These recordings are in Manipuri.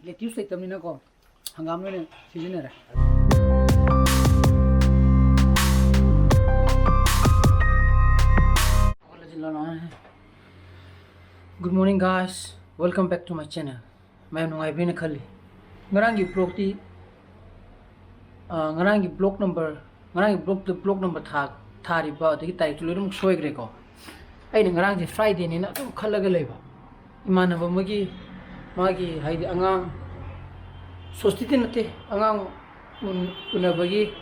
lettuce letamina ko hangam le season Good morning guys, welcome back to my channel. I've been khali ngarangi block number thari ba de title rum soi gre ko ai ngarang je Friday ni na tum khalaga leba imana ba magi haidi angang sostiti nate angang unabagi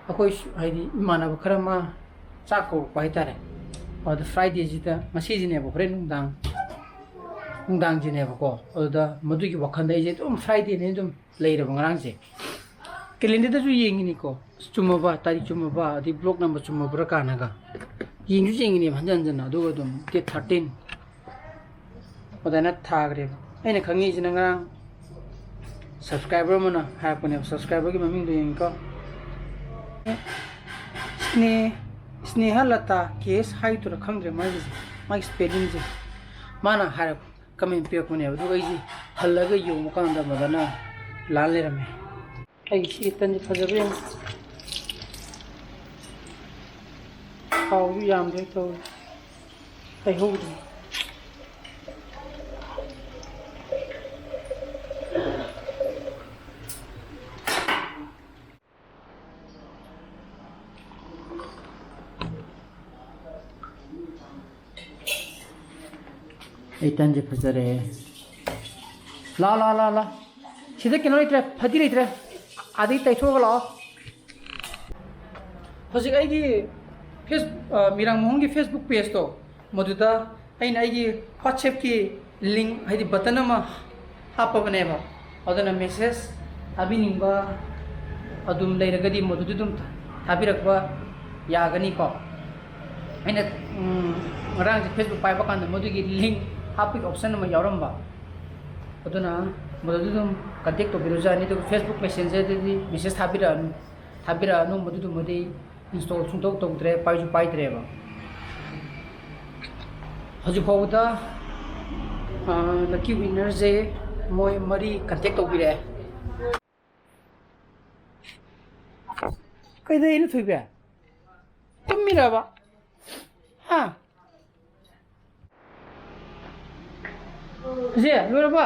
akoi haidi imana ba kharama chako pai tare the Friday jita masi jine ba hore nungdang jine ba ko oda madugi wakhanda je tum Friday ni tum leira ba ngarang je kelinde da ju yengi ni ko chuma ba tari chuma ba di block number chuma bra kana ga ying ju yengi ni hanjan jan na do dum te 13 oda na thagre aina khangi jina ngarang subscriber mana ha pone subscriber ki maming do yeng ko snehalata case hai to khangre mai spelling je mana har comment pe pone do ga ji halaga yu mukan da madana lal le rame ai si tan fajabe how you yam de to ai ho de ai tan je fajare la sida kinoi tre phadiri tre adi tai thog la hojik ai gi Mirang-Mahum ki Facebook page to moduda aina ai gi WhatsApp ki link haidi button ama hapa bane ba adana message abiningba adum leiragadi modudu dum thabirakba yagani ko aina ngarang Facebook pai ba kan modugi link hapik option ama yauramba aduna modudu dum contact to biroja ni to Facebook messenger di message thabira no modudu modi install sungtok tong tre paiju pai tre ba hoji phawda lucky winner je moi mari contact to bire kai dai ni thuiba tumira ba ha je lura ba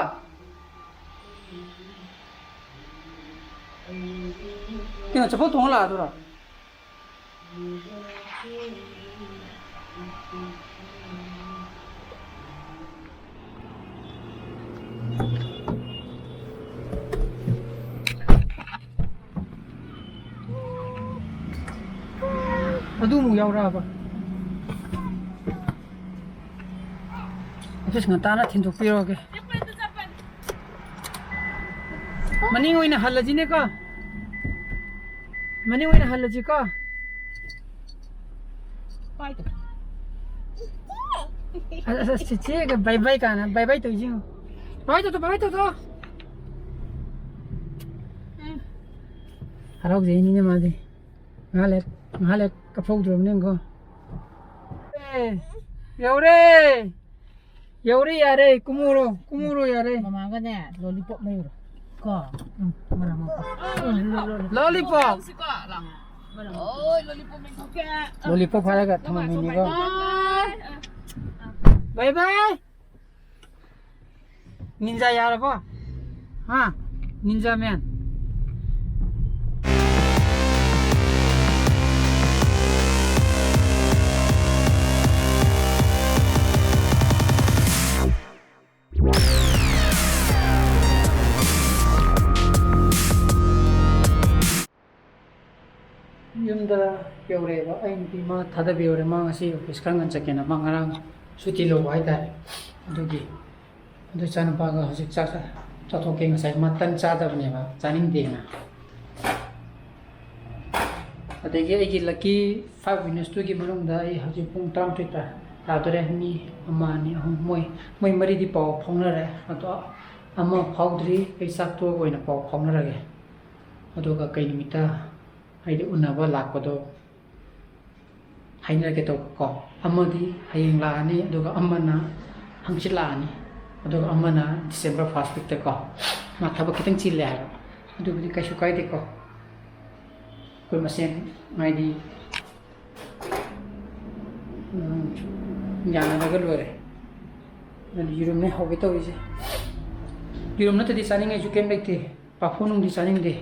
kina chapal tong la dura aduh mu yaura ba itu ngata na thindu piro ke mani oina halaji ne ka mani oina halaji ka Cici ke bye kana bye to jing bye to harok je ni ne ma de ngale ka phau drum ne ko yaure yare kumuro yare mama ga ne lollipop mai ro ko mara ma lollipop oi lollipop mai ko ke lollipop phara ga thama ni ko bye ninja yara ba ha ninja man yumda yaure ba ai ni ma thada bi ore ma asi office kan gan chakena ma ngarang suti lo wai ta adugi adu chan pa ga hosik cha thok ke ngai ma tan cha da bne ba chaning de na adegi ai gi lucky 5 minutes to gi marung da ai hoji pung tam ta ta dore ni ama ni moi mari di paw phong na re ato ama phawdri ai sak to goina paw phong na re adu ga kai nimita haidi unaba lakpado haina ke to ko amadi hayeng la ani aduga amana hangchit la ani aduga amana December 1st week te ko ꯃꯥ ꯊꯕꯛ ꯈꯤꯇꯪ ꯆꯤꯜꯂꯦ ꯍꯥꯏꯕ ꯑꯗꯨꯕꯨꯗꯤ ꯀꯩꯁꯨ ꯀꯥꯏꯗꯦꯀꯣ ꯑꯩꯈꯣꯏ ꯃꯁꯦꯟ ꯍꯥꯏꯗꯤ ꯌꯥꯅꯔꯒ ꯂꯣꯏꯔꯦ ꯑꯗꯨꯅ ꯌꯦꯔꯨꯝꯅꯦ ꯍꯧꯒꯦ ꯇꯧꯔꯤꯁꯦ ꯌꯦꯔꯨꯝ ꯅꯠꯇ꯭ꯔꯗꯤ ꯆꯥꯅꯤꯡꯉꯥꯏꯁꯨ ꯀꯩꯝ ꯂꯩꯇꯦ ꯄꯥꯐꯣ ꯅꯨꯡꯗꯤ ꯆꯥꯅꯤꯡꯗꯦ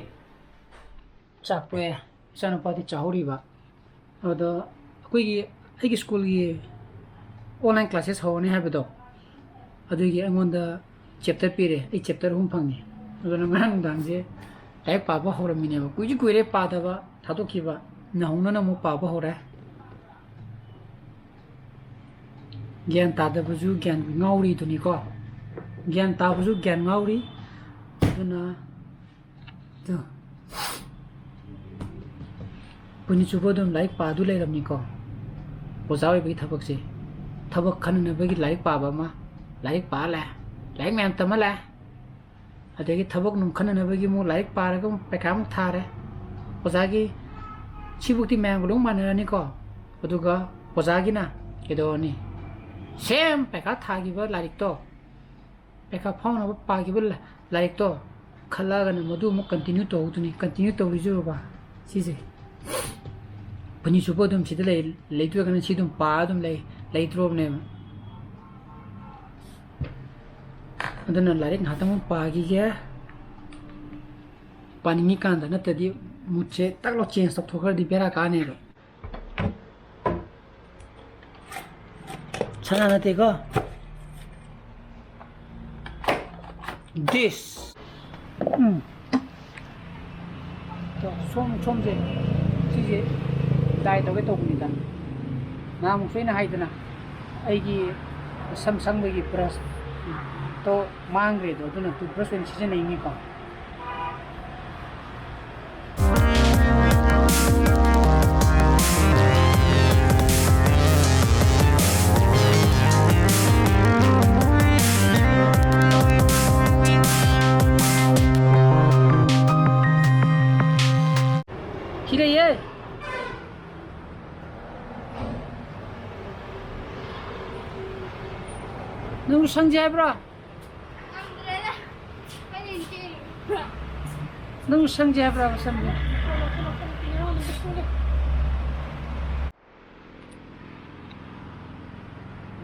ꯆꯥꯛ ꯇꯣꯛꯑꯦ ꯏꯆꯥꯅꯨꯄꯥꯗꯤ ꯆꯥꯍꯧꯔꯤꯕ ꯑꯗꯣ ꯑꯩꯒꯤ ꯁ꯭ꯀꯨꯜꯒꯤ ꯑꯣꯟꯂꯥꯏꯟ ꯀ꯭ꯂꯥꯁꯦꯁ ꯍꯧꯔꯅꯤ ꯍꯥꯏꯕꯗꯣ ꯑꯗꯨꯒꯤ ꯑꯩꯉꯣꯟꯗ ꯆꯦꯞꯇꯔ ꯄꯤꯔꯦ ꯑꯩ ꯆꯦꯞꯇꯔ 3 ꯐꯪꯉꯦ ꯑꯗꯨꯅ ꯉꯔꯥꯡ ꯅꯨꯡꯗꯥꯡꯁꯦ ꯂꯥꯏꯔꯤꯛ ꯄꯥꯕ ꯍꯧꯔꯝꯃꯤꯅꯦꯕ ꯀꯨꯏꯔꯦ ꯄꯥꯗꯕ ꯊꯥꯗꯣꯛꯈꯤꯕ ꯅꯍꯧꯅꯅ ꯑꯃꯨꯛ ꯄꯥꯕ ꯍꯧꯔꯦ ꯒ꯭ꯌꯥꯟ ꯇꯥꯗꯕꯁꯨ ꯒ꯭ꯌꯥꯟ ꯉꯥꯎꯔꯤꯗꯨꯅꯤꯀꯣ ꯒ꯭ꯌꯥꯟ ꯇꯥꯕꯁꯨ ꯒ꯭ꯌꯥꯟ ꯉꯥꯎꯔꯤ ꯑꯗꯨꯅ ꯄꯨꯟꯁꯤ ꯆꯨꯞꯄ ꯑꯗꯨꯝ ꯂꯥꯏꯔꯤꯛ ꯄꯥꯗꯨ ꯂꯩꯔꯝꯅꯤꯀꯣ ꯑꯣꯖꯥ ꯑꯣꯏꯕꯒꯤ ꯊꯕꯛꯁꯦ ꯊꯕꯛ ꯈꯟꯅꯅꯕꯒꯤ ꯂꯥꯏꯔꯤꯛ ꯄꯥꯕ ꯑꯃ ꯂꯥꯏꯔꯤꯛ ꯄꯥ ꯂꯥꯛꯑꯦ ꯂꯥꯏꯔꯤꯛ ꯃꯌꯥꯝ ꯇꯝꯃ ꯂꯥꯛꯑꯦ ꯑꯗꯒꯤ ꯊꯕꯛ ꯅꯨꯡ ꯈꯟꯅꯅꯕꯒꯤ ꯑꯃꯨꯛ ꯂꯥꯏꯔꯤꯛ ꯄꯥꯔꯒ ꯑꯃꯨꯛ ꯄꯩꯈꯥ ꯑꯃꯨꯛ ꯊꯥꯔꯦ ꯑꯣꯖꯥꯒꯤ ꯁꯤꯕꯨꯛꯇꯤ ꯃꯌꯥꯝꯒ ꯂꯣꯏ ꯃꯥꯟꯅꯔꯅꯤꯀꯣ ꯑꯗꯨꯒ ꯑꯣꯖꯥꯒꯤꯅ ꯀꯩꯗꯧꯔꯅꯤ ꯁꯦꯝ ꯄꯩꯈꯥ ꯊꯥꯈꯤꯕ ꯂꯥꯏꯔꯤꯛꯇꯣ ꯄꯩꯈꯥ ꯐꯥꯎꯅꯕ ꯄꯥꯈꯤꯕ ꯂꯥꯏꯔꯤꯛꯇꯣ ꯈꯜꯂꯛꯑꯒꯅ ꯃꯗꯨ ꯑꯃꯨꯛ ꯀꯟꯇꯤꯅ꯭ꯌꯨ ꯇꯧꯗꯨꯅꯤ ꯀꯟꯇꯤꯅ꯭ꯌꯨ ꯇꯧꯔꯤꯖꯨꯕ ꯁꯤꯁꯦ ꯄꯨꯟꯁꯤ ꯆꯨꯞꯄ ꯑꯗꯨꯝ ꯁꯤꯗ ꯂꯩꯇ꯭ꯔꯒꯅ ꯁꯤ ꯑꯗꯨꯝ ꯄꯥ ꯑꯗꯨꯝ ꯂꯩꯇ꯭ꯔꯣꯕꯅꯦꯕ ꯑꯗꯨꯅ ꯂꯥꯏꯔꯤꯛ ꯉꯥꯛꯇꯪ ꯄꯥꯈꯤꯒꯦ ꯄꯥꯅꯤꯡꯉꯤꯀꯥꯟꯗ ꯅꯠꯇ꯭ꯔꯗꯤ ꯃꯨꯠꯁꯦ ꯇꯛꯂꯣ ꯆꯦꯟꯖ ꯇꯧꯊꯣꯛꯈ꯭ꯔꯗꯤ ꯕꯦꯔꯥ ꯀꯥꯅꯦꯕ ꯁꯅꯥ ꯅꯠꯇꯦꯀꯣ this ꯁꯣꯝꯁꯦ ꯁꯤꯁꯦ ꯗꯥꯏ ꯇꯧꯒꯦ ꯇꯧꯕꯅꯤꯗ ꯅꯍꯥꯟꯃꯨꯛꯁꯨ ꯑꯩꯅ ꯍꯥꯏꯗꯅ ꯑꯩꯒꯤ ꯁꯝ ꯁꯪꯕꯒꯤ ꯕ꯭ꯔꯁ ꯇꯣ ꯃꯥꯡꯈ꯭ꯔꯦꯗꯣ ꯑꯗꯨꯅ ꯇꯨ ꯕ꯭ꯔꯁ ꯑꯣꯏꯅ ꯁꯤꯖꯤꯟꯅꯩꯅꯤꯀꯣ 기래예 너 우리 상지 해보라 너 우리 상지 해보라 상지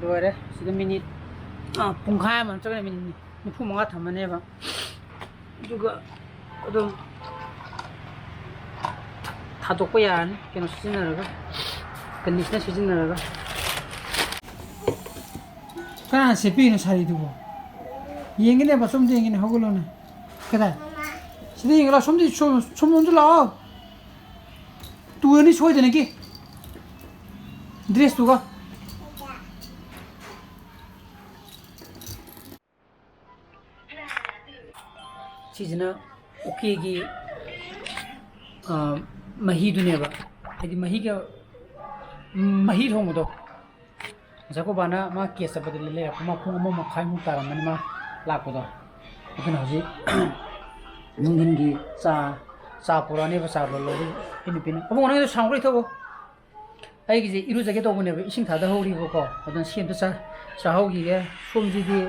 loire sida minute ꯄꯨꯡꯈꯥꯏ ꯑꯃ ꯅꯠꯇ꯭ꯔꯒꯅ ꯃꯤꯅꯤꯠ 45 ꯊꯝꯃꯅꯦꯕ ꯑꯗꯨꯒ ꯑꯗꯨꯝ ꯊꯥꯗꯣꯛꯄ ꯌꯥꯔꯅꯤ ꯀꯩꯅꯣ ꯁꯤꯖꯤꯟꯅꯔꯒ ꯀꯟꯗꯤꯁꯅꯔ ꯁꯤꯖꯤꯟꯅꯔꯒ ꯀꯅꯥꯅ ꯁꯦꯠꯄꯤꯅꯣ ꯁꯥꯔꯤꯗꯨꯕꯣ ꯌꯦꯡꯒꯦꯅꯦꯕ ꯁꯣꯝꯗ ꯌꯦꯡꯒꯦꯅꯦ ꯍꯧꯒꯠꯂꯣꯅꯦ ꯀꯗꯥꯏ ꯁꯤꯗ ꯌꯦꯡꯒꯦ ꯂꯥꯛꯑꯣ ꯁꯣꯝꯗ ꯂꯥꯛꯑꯣ ꯇꯨꯔꯅꯤ ꯁꯣꯏꯗꯅꯒꯤ ꯗ꯭ꯔꯦꯁꯇꯨꯒ ꯁꯤꯁꯤꯅ ꯑꯣꯀꯦꯒꯤ ꯃꯍꯤꯗꯨꯅꯦꯕ ꯍꯥꯏꯗꯤ ꯃꯍꯤ ꯊꯣꯡꯕꯗꯣ ꯉꯁꯥꯏ ꯀꯣꯕꯥꯅ ꯃꯥ ꯀꯦꯁ ꯆꯠꯄꯗ ꯂꯩꯔꯛꯄ ꯃꯥ ꯄꯨꯡ 1.5 ꯇꯥꯔꯝꯃꯅꯤ ꯃꯥ ꯂꯥꯛꯄꯗꯣ ꯑꯗꯨꯅ ꯍꯧꯖꯤꯛ ꯅꯨꯡꯊꯤꯟꯒꯤ ꯆꯥ ꯄꯨꯔꯛꯑꯅꯦꯕ ꯆꯥ ꯂꯣꯜꯂꯒ ꯑꯩ ꯅꯨꯄꯤꯅ ꯑꯃꯨꯛ ꯅꯪꯒꯤꯗꯣ ꯁꯥꯎꯟ ꯂꯩꯊꯣꯛꯑꯣ ꯑꯩꯒꯤꯁꯦ ꯏꯔꯨꯖꯒꯦ ꯇꯧꯕꯅꯦꯕ ꯏꯁꯤꯡ ꯊꯥꯗꯍꯧꯔꯤꯕꯀꯣ ꯑꯗꯨꯅ ꯁꯤ ꯑꯝꯇ ꯆꯥꯍꯧꯈꯤꯒꯦ ꯁꯣꯝꯁꯤꯗꯤ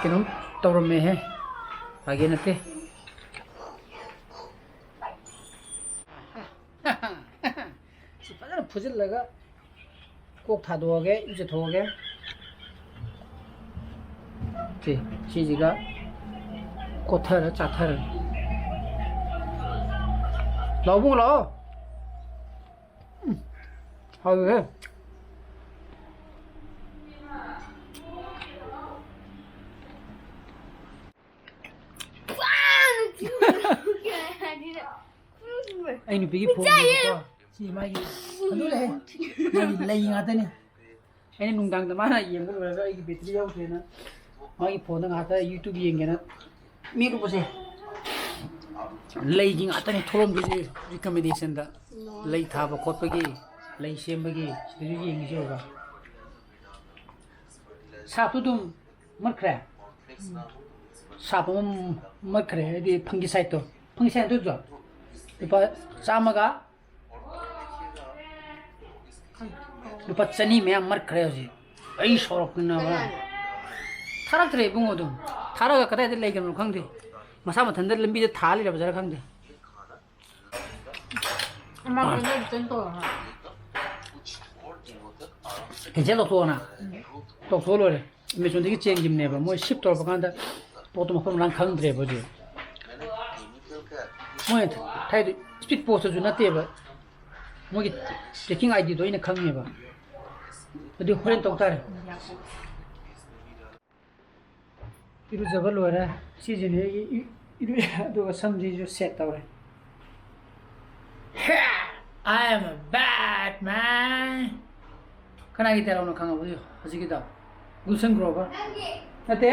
ꯀꯩꯅꯣꯝ ꯇꯧꯔꯝꯃꯦꯍꯦ ꯐꯥꯒꯤ ꯅꯠꯇꯦ ꯁꯤ ꯐꯖꯅ ꯐꯨꯖꯤꯜꯂꯒ ꯀꯣꯛ ꯊꯥꯗꯣꯛꯑꯒꯦ ꯏꯔꯨꯖꯊꯣꯛꯑꯒꯦ ꯁꯤꯁꯤꯒ ꯀꯣꯠꯊꯔ ꯆꯥꯊꯔꯒꯦ ꯂꯥꯛꯑꯣ ꯕꯨꯡ ꯂꯥꯛꯑꯣ ꯍꯥꯎꯋꯦ ꯑꯩ ꯅꯨꯄꯤꯒꯤ ꯐꯣꯟꯅꯦꯕꯀꯣ ꯁꯤ ꯃꯥꯒꯤ ꯑꯗꯨ ꯂꯩ ꯃꯥꯒꯤ ꯂꯩ ꯉꯥꯛꯇꯅꯤ ꯑꯩꯅ ꯅꯨꯡꯗꯥꯡꯗ ꯃꯥꯅ ꯌꯦꯡꯕ ꯂꯣꯏꯔꯒ ꯑꯩꯒꯤ ꯕꯦꯇ꯭ꯔꯤ ꯌꯥꯎꯗ꯭ꯔꯦꯅ ꯃꯥꯒꯤ ꯐꯣꯟꯗ ꯉꯥꯛꯇ ꯌꯨꯇ꯭ꯌꯨꯕ ꯌꯦꯡꯒꯦꯅ ꯃꯦꯠꯂꯨꯕꯁꯦ ꯂꯩꯒꯤ ꯉꯥꯛꯇꯅꯤ ꯊꯣꯛꯂꯝꯗꯣꯏꯁꯦ ꯔꯤꯀꯃꯦꯟꯗꯦꯁꯟꯗ ꯂꯩ ꯊꯥꯕ ꯈꯣꯠꯄꯒꯤ ꯂꯩ ꯁꯦꯝꯕꯒꯤ ꯁꯤꯗꯁꯨ ꯌꯦꯡꯉꯤꯁꯦ ꯑꯣꯏꯕ ꯁꯥꯞꯇꯨ ꯑꯗꯨꯝ ꯃꯠꯈ꯭ꯔꯦ ꯁꯥꯞ ꯑꯃ ꯃꯠꯈ꯭ꯔꯦ ꯍꯥꯏꯗꯤ ꯐꯪꯒꯤ ꯁꯥꯏꯠꯇꯣ ꯐꯪꯒꯤ ꯁꯥꯏꯠ ꯑꯗꯨꯗꯣ ꯂꯨꯄꯥ 100ꯒ ꯂꯨꯄꯥ 200 ꯃꯌꯥꯝ ꯃꯠꯈ꯭ꯔꯦ ꯍꯧꯖꯤꯛ ꯑꯩ ꯁꯣꯔꯛꯇꯅꯕ ꯊꯥꯔꯛꯇ꯭ꯔꯦ ꯏꯕꯨꯡꯉꯣ ꯑꯗꯨꯝ थारा कदा लेकिन खंगदे मसा मथन लंबी था लेबजरा खंगदे हेंजेल लौथोना लौथो लोरे मेसोंदगी चेंगिमनेबा मोय शिफ्ट तौर बकांदा पोतो मखम लां खंगद्रेबो जे मोय थाइद स्पीड पोस्ट जु नतेबा मोगी ट्रेकिंग आईडी दो इन खंगनेबा अदु होरेन तौतारे इरु जबर लोरे सिजने इरु अदुगा समजी जो set तौरे I am a bad man. Kana kita lawan kanga boleh, hasi kita. Gulsen grover. Nate?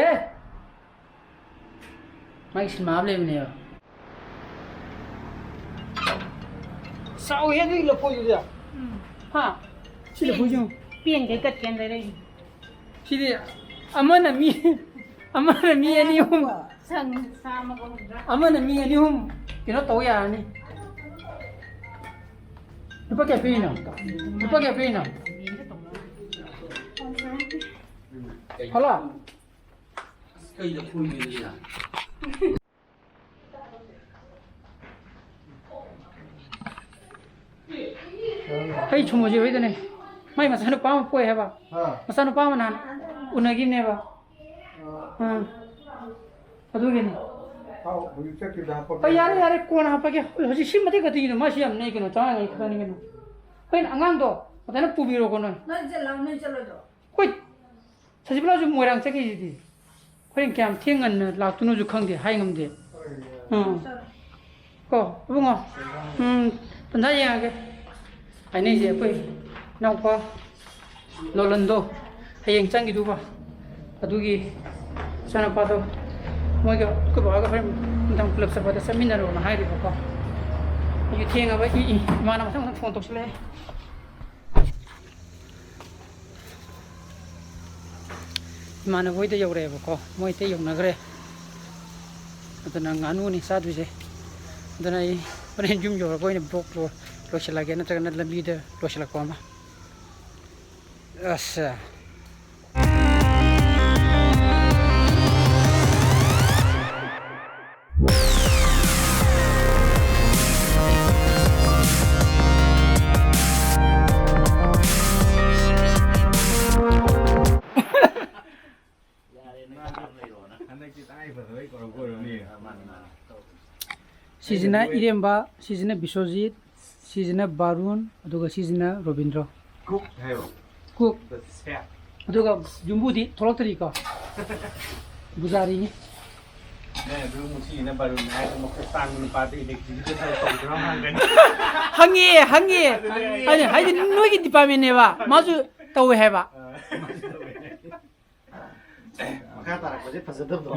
Mai silma boleh ni ya. Sao ya ni lepo juga? Ha? Si lepo juga. Pian cái cất cái đấy đây. Si dia. Amana mi ani hum. Sang sama kau. Amana mi ani hum. Kena tahu ya ni. Lupa kaya pina. Lupa kaya pina. Hala. Kaya dah pun ni lah. Hey, cuma je itu ni. Mai masa nu pam poi heba. Masa nu pam nan. Unagi ni heba. Aduh gini. यार कौन हाँ पके हजी सिम मते कति नो मासी हम नहीं कनो चांगा नहीं खता नहीं कनो कोई अंगांग दो पता ना पुबीरो कोनो नहीं चलो जो कोई सजिबला जो मोरांग चके जी कोई क्या हम थिंगन लातुनो जो खंग दे हाई ngam दे को बुंगो पंदा ये आगे ai nei je कोई नाउ पा लोलंदो hayeng changi du ba adugi sana pa do moi ko ba ga frame tang club sa pada seminar na hai ri ko yu thieng aba I mana ma phone tok sele mana voi te yore ba ko moi te yong na gre adana nganu ni sa du je adana I bane jum jo ko ni bok lo sela ge na ta na lambi de lo sela ko ma asa Sijina Iremba, Sijina Bisojit, Sijina Barun, aduga Sijina Robindro. Cook, Cook. Aduga Jumbudi, Tolotri ka. Buzari ni. dulu mesti na baru naik ke Mekah ni pada elektrik kita tahu kita orang Hangi. Hai noi ki department ne ba. Maju tahu hai ba. Maka tarak aja positif tu.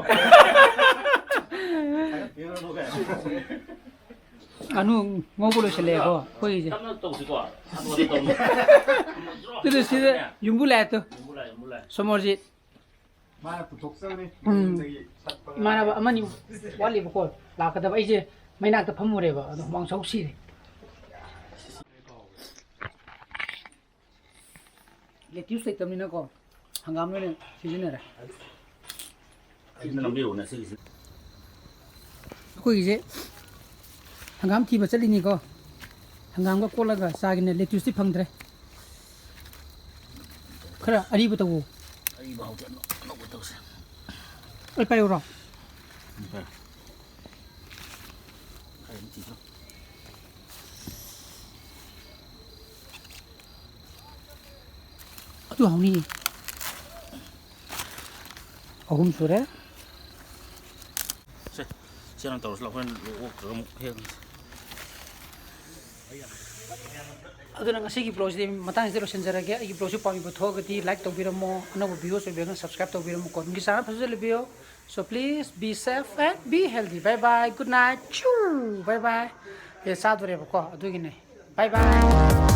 Anu ngobolo sele ko koi je. Itu sih Jumbula itu. Somorjit. Mana tu toksa ni? Mana ba amani wali ba ko la ka da ba ije mai nak ta phamu re ba bang sau si le tiu sai tamni na ko hangam ne season ra Ini nambil na sih. ko ije hangam thi ba chali ni ko hangam ga ko la ga sa gi ne le tiu si phang dre khara ari ba tawu Ai bau tu no betul sih. ai pa yo ro Kayak ni tu. atu hauni ahum sore Siapa tahu selaluan kamu yang aduna ngasi gi blog de matang zero senjara ge gi blog su pami bo thog di like to biramo anabu video so bega subscribe to biramo kon gi sana phase le video so please be safe and be healthy bye bye good night choo bye bye ye sadore ko adu gi ne bye bye